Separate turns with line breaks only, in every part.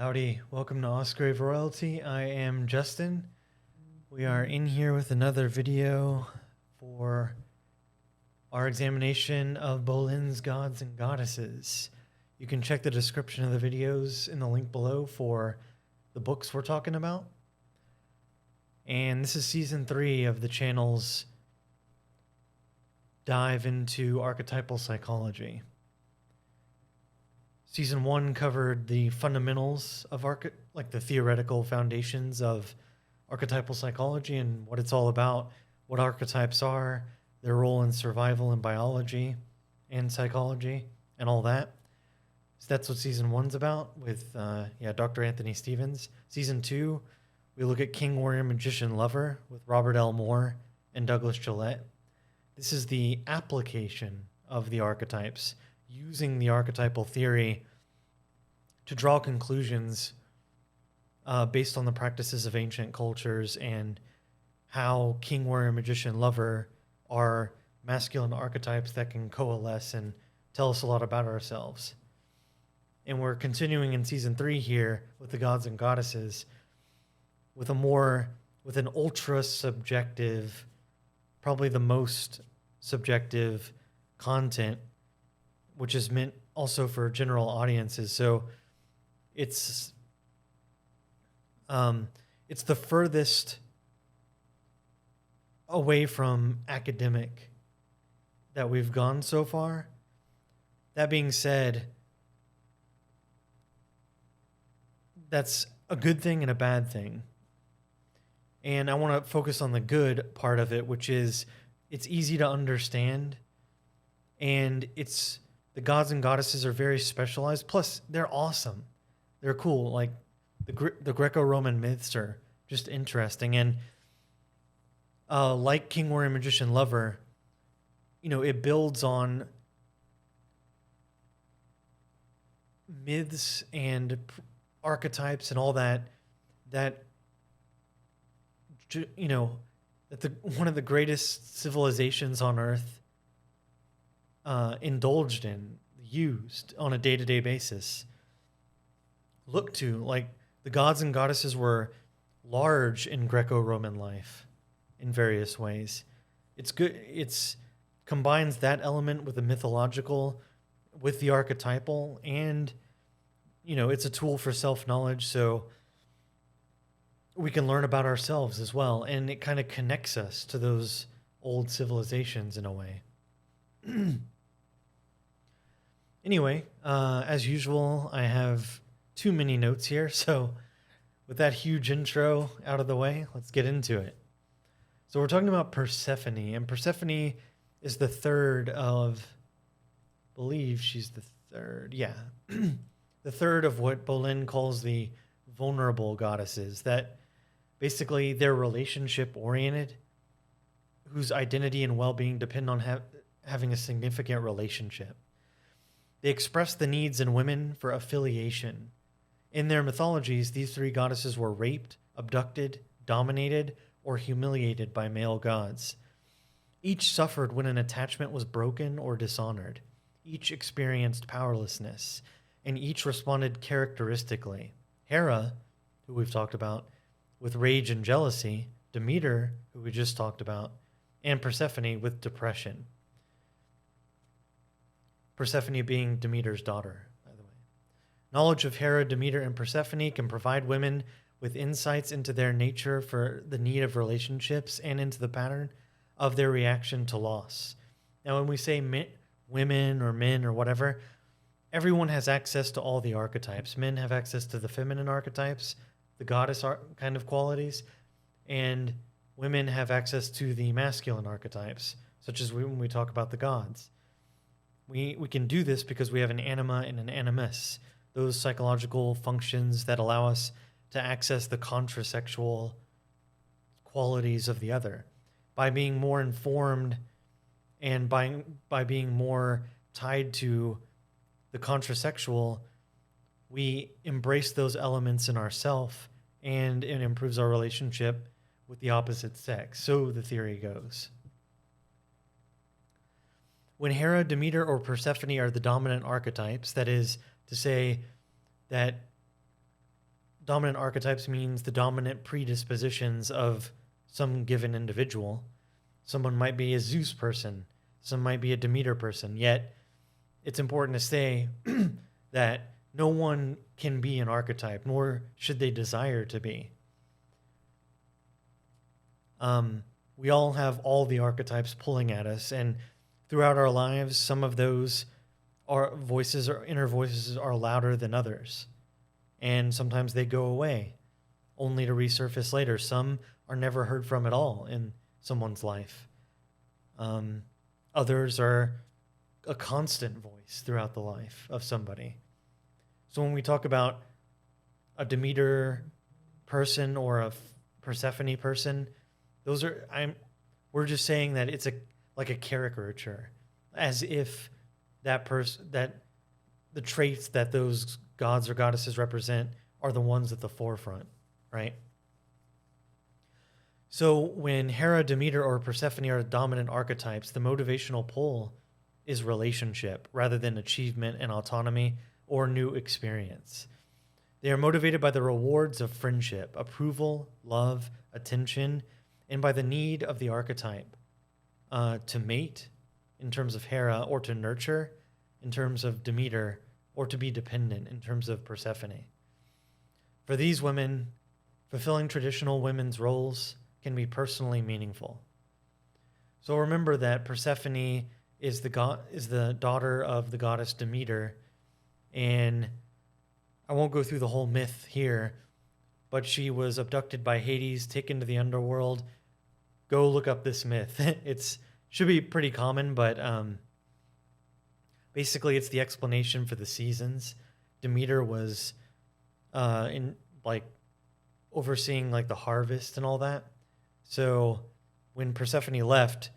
Howdy, welcome to Ausgrave Royalty. I am Justin. We are in here with another video for our examination of Bolen's Gods and Goddesses. You can check the description of the videos in the link below for the books we're talking about. And this is season 3 of the channel's dive into archetypal psychology. Season 1 covered the fundamentals of the theoretical foundations of archetypal psychology and what it's all about, what archetypes are, their role in survival and biology and psychology and all that. So that's what season 1's about with Dr. Anthony Stevens. Season 2, we look at King, Warrior, Magician, Lover with Robert L. Moore and Douglas Gillette. This is the application of the archetypes, using the archetypal theory to draw conclusions based on the practices of ancient cultures and how King, Warrior, Magician, Lover are masculine archetypes that can coalesce and tell us a lot about ourselves. And we're continuing in season 3 here with the gods and goddesses with an ultra subjective, probably the most subjective content, which is meant also for general audiences. So it's the furthest away from academic that we've gone so far. That being said, that's a good thing and a bad thing. And I want to focus on the good part of it, which is it's easy to understand, and the gods and goddesses are very specialized. Plus, they're awesome. They're cool. Like the Greco-Roman myths are just interesting. And like King, Warrior, Magician, Lover, it builds on myths and archetypes and all that one of the greatest civilizations on Earth indulged in, used on a day-to-day basis. Look to, like, the gods and goddesses were large in Greco-Roman life in various ways. It's good. It's combines that element with the mythological, with the archetypal, and it's a tool for self-knowledge, so we can learn about ourselves as well, and it kind of connects us to those old civilizations in a way. Anyway, as usual, I have too many notes here, so with that huge intro out of the way, let's get into it. So we're talking about Persephone, and Persephone is the third of, I believe she's the third, the third of what Bolen calls the vulnerable goddesses, that basically they're relationship-oriented, whose identity and well-being depend on having a significant relationship. They express the needs in women for affiliation. In their mythologies, these 3 goddesses were raped, abducted, dominated, or humiliated by male gods. Each suffered when an attachment was broken or dishonored. Each experienced powerlessness, and each responded characteristically. Hera, who we've talked about, with rage and jealousy, Demeter, who we just talked about, and Persephone with depression. Persephone being Demeter's daughter, by the way. Knowledge of Hera, Demeter, and Persephone can provide women with insights into their nature for the need of relationships and into the pattern of their reaction to loss. Now, when we say women or men or whatever, everyone has access to all the archetypes. Men have access to the feminine archetypes, the goddess kind of qualities, and women have access to the masculine archetypes, such as when we talk about the gods. We can do this because we have an anima and an animus, those psychological functions that allow us to access the contrasexual qualities of the other. By being more informed and by being more tied to the contrasexual, we embrace those elements in ourself, and it improves our relationship with the opposite sex. So the theory goes. When Hera, Demeter, or Persephone are the dominant archetypes, that is to say that dominant archetypes means the dominant predispositions of some given individual. Someone might be a Zeus person, some might be a Demeter person, yet it's important to say that no one can be an archetype, nor should they desire to be. We all have all the archetypes pulling at us, and throughout our lives, some of those voices or inner voices are louder than others, and sometimes they go away, only to resurface later. Some are never heard from at all in someone's life. Others are a constant voice throughout the life of somebody. So when we talk about a Demeter person or a Persephone person, we're just saying that it's like a caricature, as if that the traits that those gods or goddesses represent are the ones at the forefront, right? So when Hera, Demeter, or Persephone are dominant archetypes, the motivational pull is relationship rather than achievement and autonomy or new experience. They are motivated by the rewards of friendship, approval, love, attention, and by the need of the archetype to mate in terms of Hera, or to nurture in terms of Demeter, or to be dependent in terms of Persephone. For these women, fulfilling traditional women's roles can be personally meaningful. So remember that Persephone is the daughter of the goddess Demeter, and I won't go through the whole myth here, but she was abducted by Hades, taken to the underworld. Go look up this myth. It should be pretty common, but basically it's the explanation for the seasons. Demeter was overseeing the harvest and all that. So when Persephone left,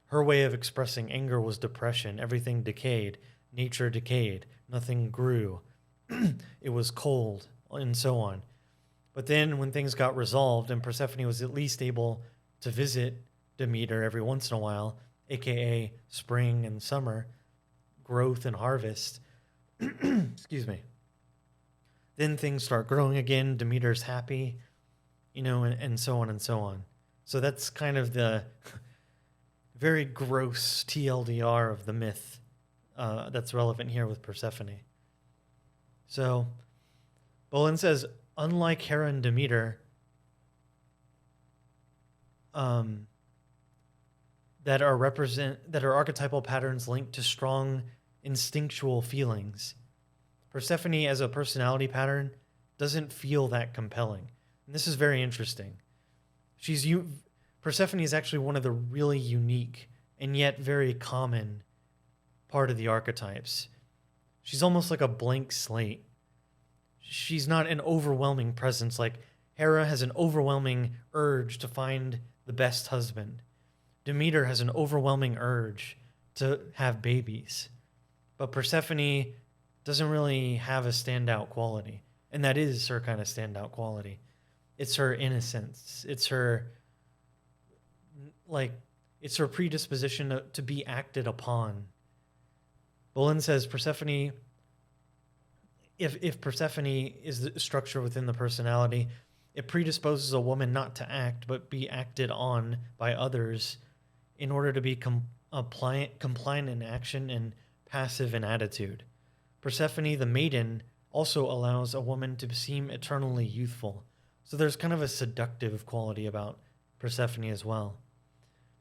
her way of expressing anger was depression. Everything decayed. Nature decayed. Nothing grew. It was cold, and so on. But then when things got resolved and Persephone was at least able to visit Demeter every once in a while, aka spring and summer, growth and harvest, excuse me, then things start growing again. Demeter's happy, and so on and so on. So that's kind of the very gross TLDR of the myth that's relevant here with Persephone. So Bolen says, unlike Hera and Demeter, that are archetypal patterns linked to strong instinctual feelings, Persephone as a personality pattern doesn't feel that compelling. And this is very interesting. Persephone is actually one of the really unique and yet very common part of the archetypes. She's almost like a blank slate. She's not an overwhelming presence. Like Hera has an overwhelming urge to find the best husband. Demeter has an overwhelming urge to have babies. But Persephone doesn't really have a standout quality. And that is her kind of standout quality. It's her innocence. It's her predisposition to be acted upon. Bolen says Persephone, if Persephone is the structure within the personality, it predisposes a woman not to act, but be acted on by others in order to be compliant in action and passive in attitude. Persephone, the maiden, also allows a woman to seem eternally youthful. So there's kind of a seductive quality about Persephone as well.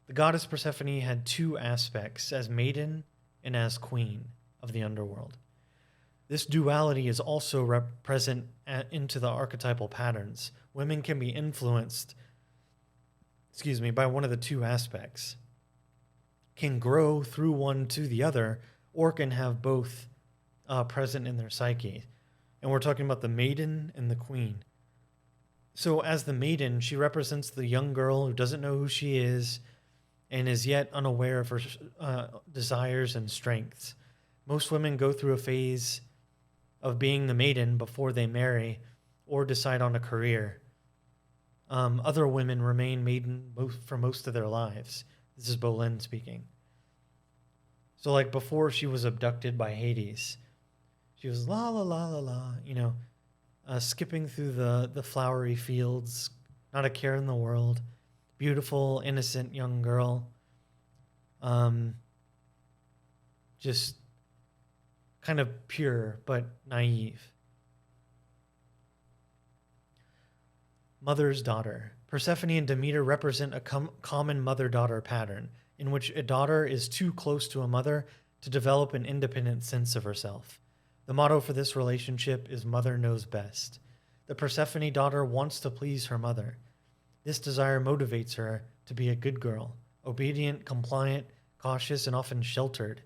The goddess Persephone had two aspects, as maiden and as queen of the underworld. This duality is also present into the archetypal patterns. Women can be influenced, by one of the two aspects, can grow through one to the other, or can have both present in their psyche. And we're talking about the maiden and the queen. So as the maiden, she represents the young girl who doesn't know who she is and is yet unaware of her desires and strengths. Most women go through a phase of being the maiden before they marry or decide on a career. Other women remain maiden for most of their lives. This is Bolen speaking. So before she was abducted by Hades, she was la la la la la, skipping through the flowery fields, not a care in the world, beautiful, innocent young girl. Um, just kind of pure but naive. Mother's daughter. Persephone and Demeter represent a common mother-daughter pattern in which a daughter is too close to a mother to develop an independent sense of herself. The motto for this relationship is mother knows best. The Persephone daughter wants to please her mother. This desire motivates her to be a good girl, obedient, compliant, cautious, and often sheltered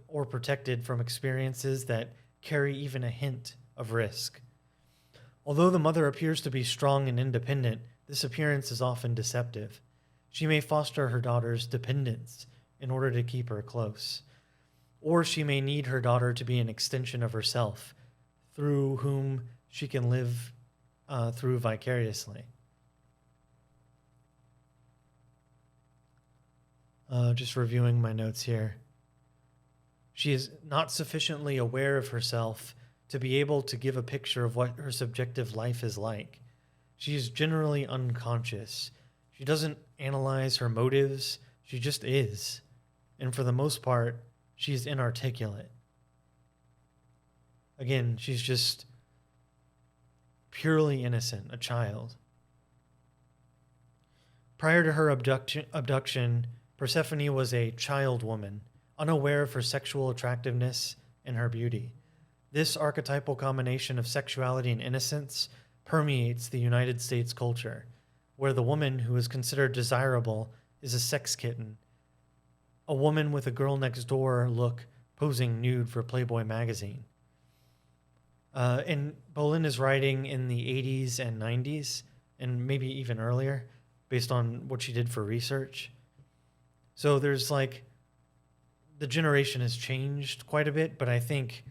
or protected from experiences that carry even a hint of risk. Although the mother appears to be strong and independent, this appearance is often deceptive. She may foster her daughter's dependence in order to keep her close, or she may need her daughter to be an extension of herself, through whom she can live through vicariously. Just reviewing my notes here. She is not sufficiently aware of herself to be able to give a picture of what her subjective life is like. She is generally unconscious. She doesn't analyze her motives. She just is. And for the most part, she is inarticulate. Again, she's just purely innocent, a child. Prior to her abduction, Persephone was a child woman, unaware of her sexual attractiveness and her beauty. This archetypal combination of sexuality and innocence permeates the United States culture, where the woman who is considered desirable is a sex kitten, a woman with a girl next door look posing nude for Playboy magazine. And Bolen is writing in the 80s and 90s, and maybe even earlier, based on what she did for research. So there's like, the generation has changed quite a bit, but I think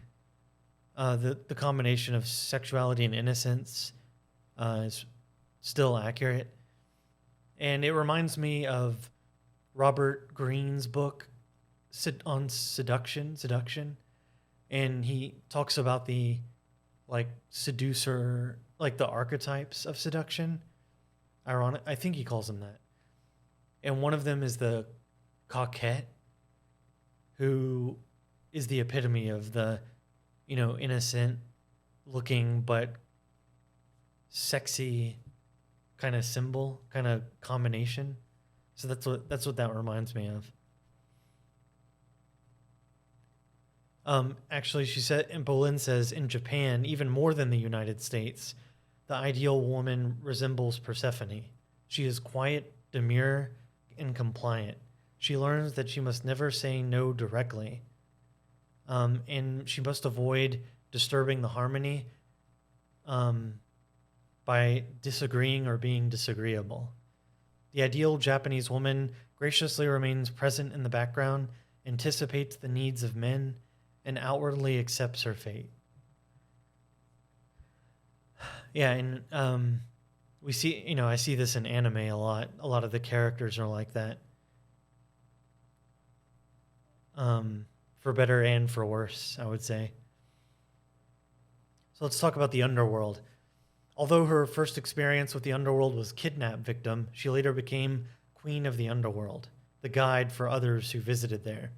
the combination of sexuality and innocence is still accurate. And it reminds me of Robert Greene's book on seduction. And he talks about the seducer, like the archetypes of seduction. Ironic, I think he calls them that. And one of them is the coquette, who is the epitome of the, innocent looking but sexy kind of symbol, kind of combination. So that's what that reminds me of. Actually, she said, and Bolen says, in Japan, even more than the United States, the ideal woman resembles Persephone. She is quiet, demure, and compliant. She learns that she must never say no directly, and she must avoid disturbing the harmony by disagreeing or being disagreeable. The ideal Japanese woman graciously remains present in the background, anticipates the needs of men, and outwardly accepts her fate. Yeah, and we see, I see this in anime a lot. A lot of the characters are like that. For better and for worse, I would say. So let's talk about the underworld. Although her first experience with the underworld was kidnap victim, she later became queen of the underworld, the guide for others who visited there.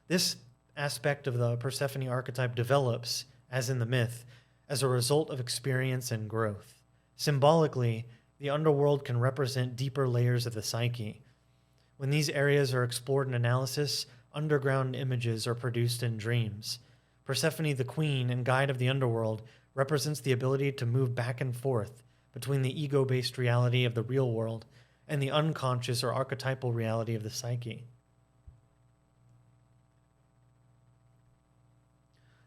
This aspect of the Persephone archetype develops, as in the myth, as a result of experience and growth. Symbolically, the underworld can represent deeper layers of the psyche. When these areas are explored in analysis, underground images are produced in dreams. Persephone, the queen and guide of the underworld, represents the ability to move back and forth between the ego-based reality of the real world and the unconscious or archetypal reality of the psyche.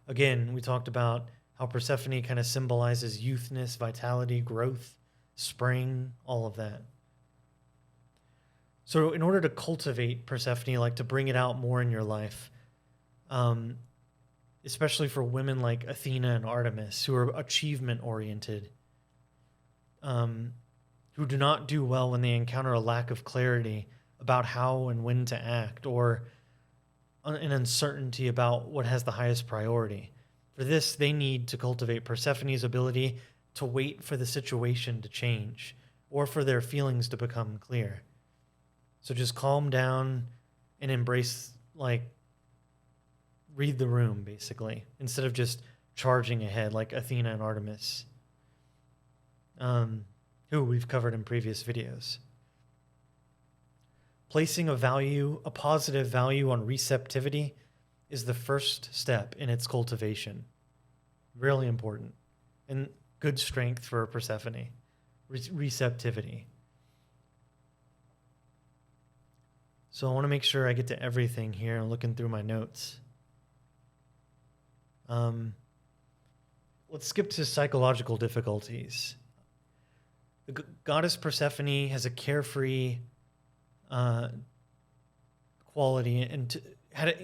Again, we talked about how Persephone kind of symbolizes youthness, vitality, growth, spring, all of that. So in order to cultivate Persephone, to bring it out more in your life, especially for women like Athena and Artemis, who are achievement-oriented, who do not do well when they encounter a lack of clarity about how and when to act, or an uncertainty about what has the highest priority. For this, they need to cultivate Persephone's ability to wait for the situation to change or for their feelings to become clear. So just calm down and embrace, like, read the room, basically, instead of just charging ahead like Athena and Artemis, who we've covered in previous videos. Placing a positive value on receptivity is the first step in its cultivation. Really important. And good strength for Persephone. Receptivity. So I want to make sure I get to everything here. I'm looking through my notes. Let's skip to psychological difficulties. The goddess Persephone has a carefree quality, and had it,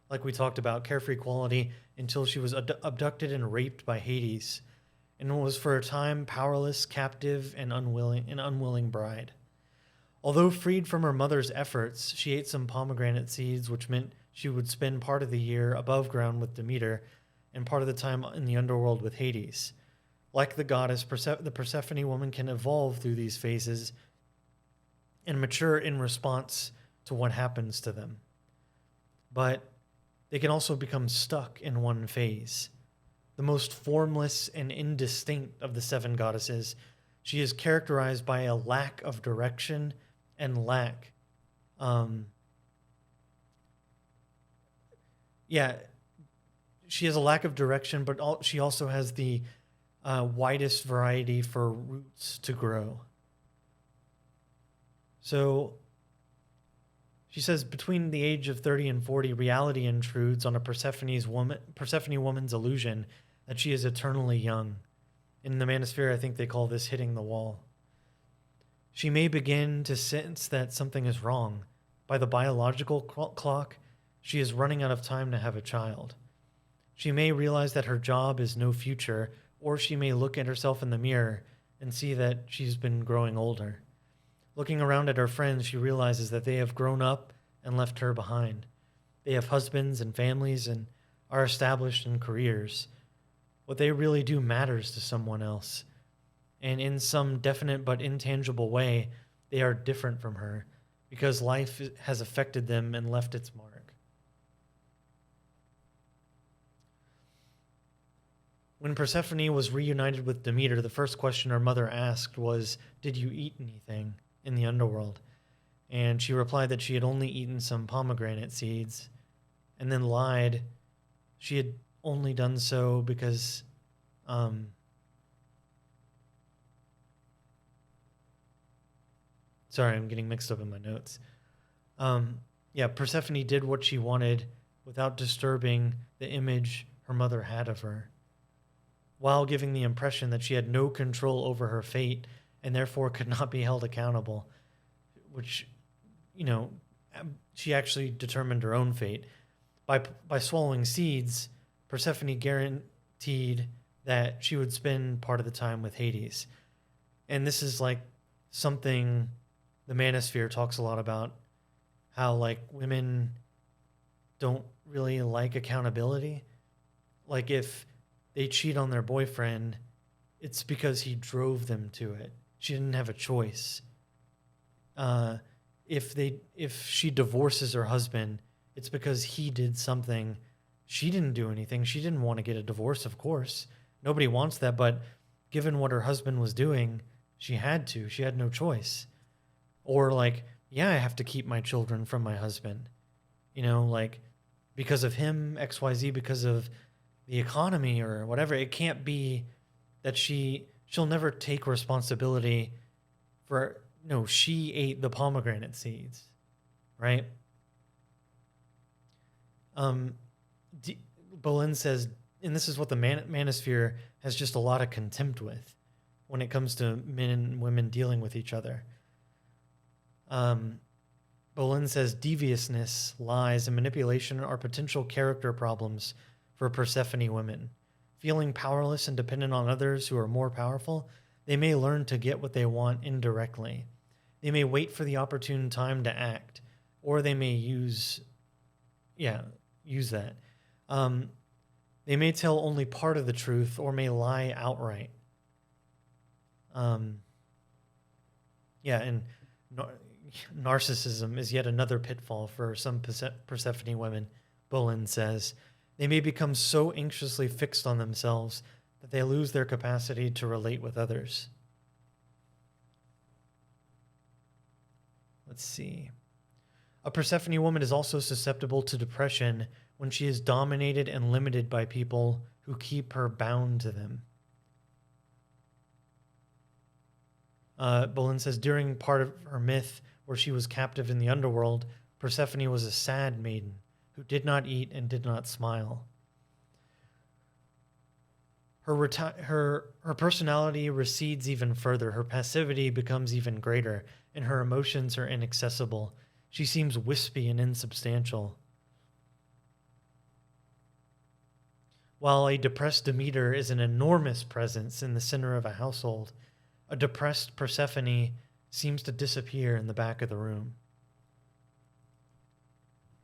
like we talked about, carefree quality until she was abducted and raped by Hades, and was for a time powerless, captive, and unwilling bride. Although freed from her mother's efforts, she ate some pomegranate seeds, which meant she would spend part of the year above ground with Demeter and part of the time in the underworld with Hades. Like the goddess, the Persephone woman can evolve through these phases and mature in response to what happens to them. But they can also become stuck in one phase. The most formless and indistinct of the seven goddesses, she is characterized by a lack of direction and lack. She has a lack of direction, but she also has the widest variety for roots to grow. So she says between the age of 30 and 40, reality intrudes on a Persephone woman's illusion that she is eternally young. In the Manosphere, I think they call this hitting the wall. She may begin to sense that something is wrong. By the biological clock, she is running out of time to have a child. She may realize that her job is no future, or she may look at herself in the mirror and see that she's been growing older. Looking around at her friends, she realizes that they have grown up and left her behind. They have husbands and families and are established in careers. What they really do matters to someone else. And in some definite but intangible way, they are different from her because life has affected them and left its mark. When Persephone was reunited with Demeter, the first question her mother asked was, "Did you eat anything in the underworld?" And she replied that she had only eaten some pomegranate seeds, and then lied. She had only done so because sorry, I'm getting mixed up in my notes. Persephone did what she wanted without disturbing the image her mother had of her, while giving the impression that she had no control over her fate and therefore could not be held accountable, which, she actually determined her own fate. By swallowing seeds, Persephone guaranteed that she would spend part of the time with Hades. And this is like something the Manosphere talks a lot about, how like women don't really like accountability. Like if they cheat on their boyfriend, it's because he drove them to it. She didn't have a choice. If she divorces her husband, it's because he did something. She didn't do anything. She didn't want to get a divorce, of course. Nobody wants that, but given what her husband was doing, she had to. She had no choice. Or like, I have to keep my children from my husband. Because of him, XYZ, because of the economy or whatever. It can't be that she'll never take responsibility for, no, she ate the pomegranate seeds, right? Bolen says, and this is what the Manosphere has just a lot of contempt with when it comes to men and women dealing with each other. Bolen says deviousness, lies, and manipulation are potential character problems for Persephone women. Feeling powerless and dependent on others who are more powerful, they may learn to get what they want indirectly. They may wait for the opportune time to act, or they may use that. They may tell only part of the truth or may lie outright. Yeah, and narcissism is yet another pitfall for some Persephone women, Bolen says. They may become so anxiously fixed on themselves that they lose their capacity to relate with others. Let's see. A Persephone woman is also susceptible to depression when she is dominated and limited by people who keep her bound to them. Bolen says, during part of her myth where she was captive in the underworld, Persephone was a sad maiden who did not eat and did not smile. Her personality recedes even further. Her passivity becomes even greater, and her emotions are inaccessible. She seems wispy and insubstantial. While a depressed Demeter is an enormous presence in the center of a household, a depressed Persephone seems to disappear in the back of the room.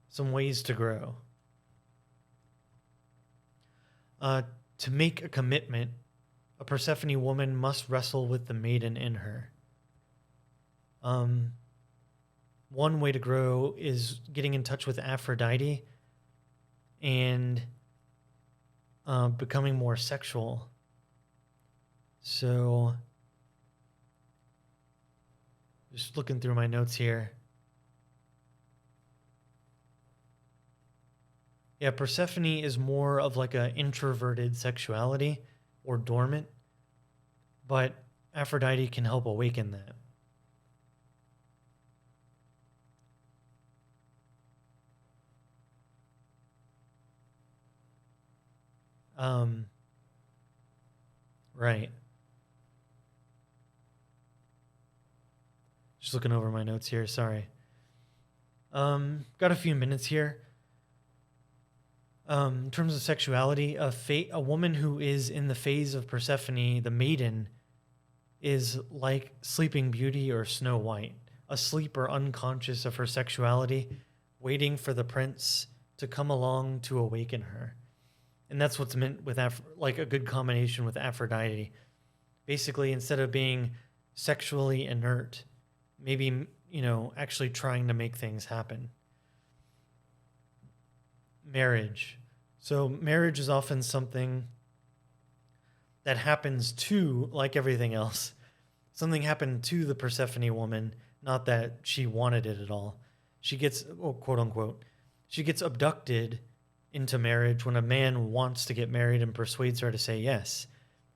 Some ways to grow. To make a commitment, a Persephone woman must wrestle with the maiden in her. One way to grow is getting in touch with Aphrodite and becoming more sexual. So, just looking through my notes here. Yeah, Persephone is more of like an introverted sexuality or dormant, but Aphrodite can help awaken that. Right. Just looking over my notes here, sorry. Got a few minutes here. In terms of sexuality, a woman who is in the phase of Persephone, the maiden, is like Sleeping Beauty or Snow White, asleep or unconscious of her sexuality, waiting for the prince to come along to awaken her. And that's what's meant with like a good combination with Aphrodite. Basically, instead of being sexually inert, maybe, actually trying to make things happen. Marriage. So marriage is often something that happens to, like everything else, something happened to the Persephone woman, not that she wanted it at all. She gets, quote unquote, she gets abducted into marriage when a man wants to get married and persuades her to say yes.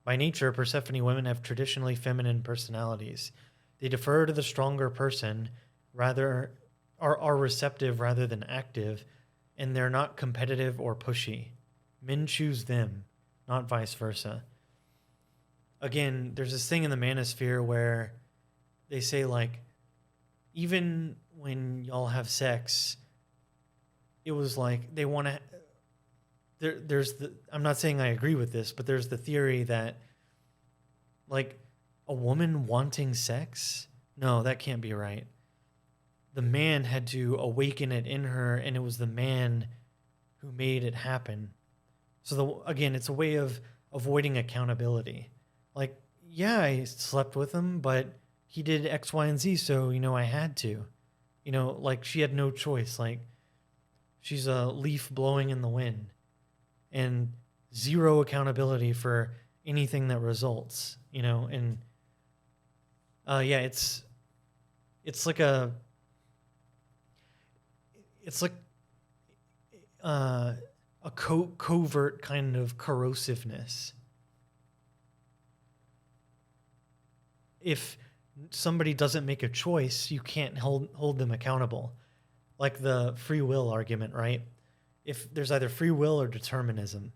By nature, Persephone women have traditionally feminine personalities. They defer to the stronger person, rather are receptive rather than active, and they're not competitive or pushy. Men choose them, not vice versa. Again, there's this thing in the manosphere where they say, like, even when y'all have sex, it was like they want to... I'm not saying I agree with this, but there's the theory that, like, a woman wanting sex? No, that can't be right. The man had to awaken it in her, and it was the man who made it happen. So, again, it's a way of avoiding accountability. Like, yeah, I slept with him, but he did X, Y, and Z, so, I had to. Like, she had no choice. Like, she's a leaf blowing in the wind. And zero accountability for anything that results, and it's like a covert kind of corrosiveness. If somebody doesn't make a choice, you can't hold them accountable. Like the free will argument, right? If there's either free will or determinism.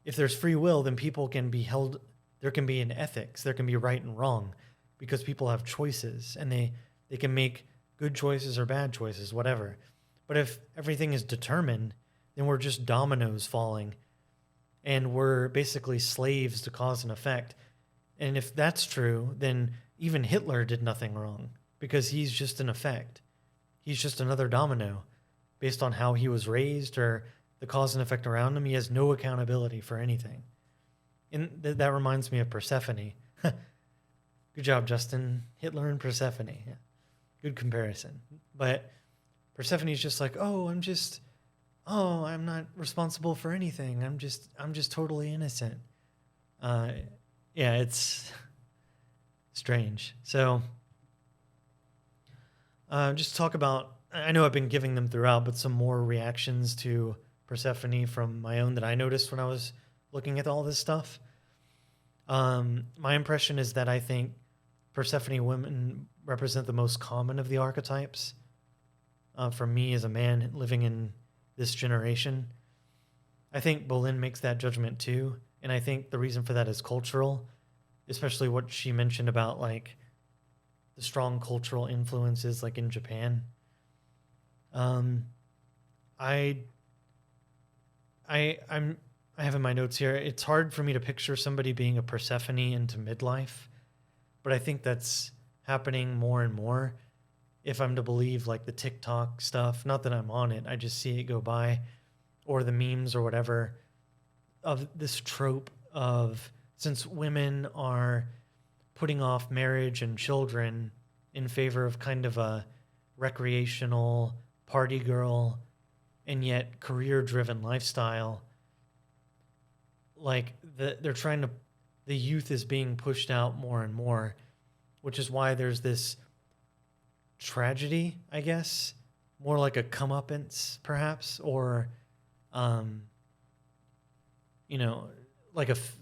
If there's free will, then people can be held, there can be an ethics, there can be right and wrong, because people have choices, and they can make good choices or bad choices, whatever. But if everything is determined, then we're just dominoes falling, and we're basically slaves to cause and effect. And if that's true, then even Hitler did nothing wrong, because he's just an effect. He's just another domino, based on how he was raised or the cause and effect around him. He has no accountability for anything. And that reminds me of Persephone. Good job, Justin. Hitler and Persephone. Yeah. Good comparison. But Persephone's just like, I'm not responsible for anything. I'm just totally innocent. It's strange. So just talk about, I know I've been giving them throughout, but some more reactions to Persephone from my own that I noticed when I was looking at all this stuff. My impression is that I think Persephone women represent the most common of the archetypes. For me as a man living in this generation, I think Bolen makes that judgment too. And I think the reason for that is cultural, especially what she mentioned about like the strong cultural influences like in Japan. I have in my notes here, it's hard for me to picture somebody being a Persephone into midlife, but I think that's happening more and more if I'm to believe like the TikTok stuff. Not that I'm on it, I just see it go by, or the memes or whatever, of this trope of, since women are putting off marriage and children in favor of kind of a recreational party girl and yet career-driven lifestyle, like the youth is being pushed out more and more, which is why there's this tragedy, I guess, more like a comeuppance perhaps, or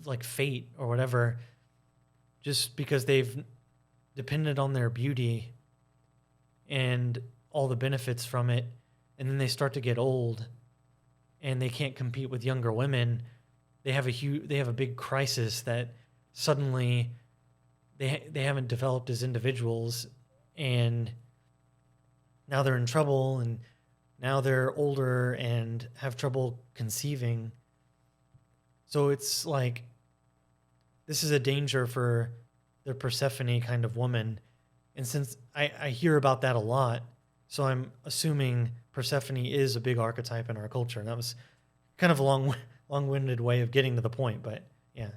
like fate or whatever, just because they've depended on their beauty and all the benefits from it, and then they start to get old and they can't compete with younger women. They have a big crisis that suddenly they haven't developed as individuals, and now they're in trouble, and now they're older and have trouble conceiving. So it's like, this is a danger for the Persephone kind of woman. And since I hear about that a lot, so I'm assuming Persephone is a big archetype in our culture. And that was kind of a long-winded way of getting to the point, but yeah.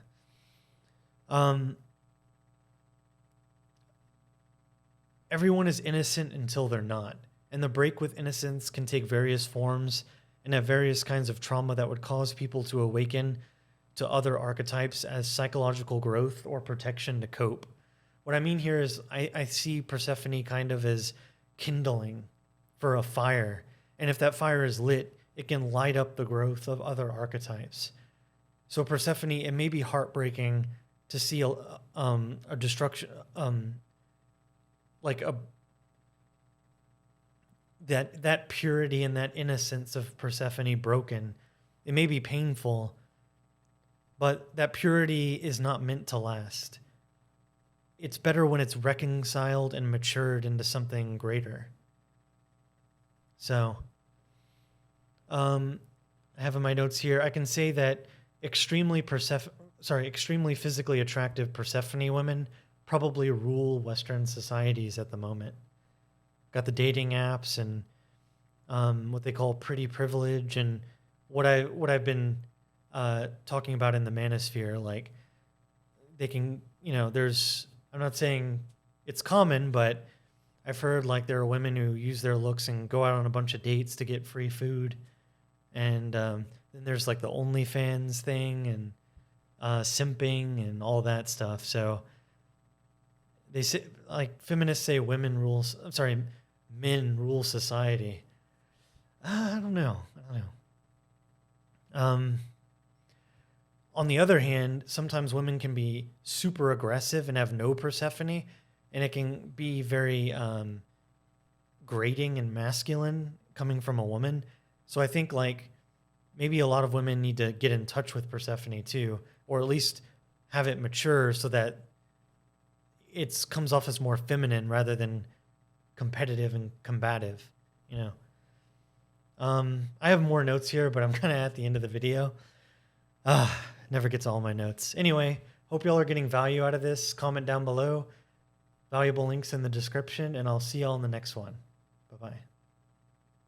Everyone is innocent until they're not. And the break with innocence can take various forms and have various kinds of trauma that would cause people to awaken to other archetypes as psychological growth or protection to cope. What I mean here is I see Persephone kind of as kindling for a fire. And if that fire is lit, it can light up the growth of other archetypes. So Persephone, it may be heartbreaking to see a destruction, that purity and that innocence of Persephone broken. It may be painful, but that purity is not meant to last. It's better when it's reconciled and matured into something greater. So, I have in my notes here, I can say that extremely physically attractive Persephone women probably rule Western societies at the moment. Got the dating apps and what they call pretty privilege, and what I've been talking about in the manosphere. Like, they can, I'm not saying it's common, but I've heard like there are women who use their looks and go out on a bunch of dates to get free food. And then there's like the OnlyFans thing and simping and all that stuff. So they say, like, feminists say men rule society. I don't know. On the other hand, sometimes women can be super aggressive and have no Persephone, and it can be very grating and masculine coming from a woman. So I think like maybe a lot of women need to get in touch with Persephone too, or at least have it mature so that it comes off as more feminine rather than competitive and combative, I have more notes here, but I'm kind of at the end of the video. Never gets all my notes. Anyway, hope y'all are getting value out of this. Comment down below. Valuable links in the description, and I'll see y'all in the next one. Bye-bye.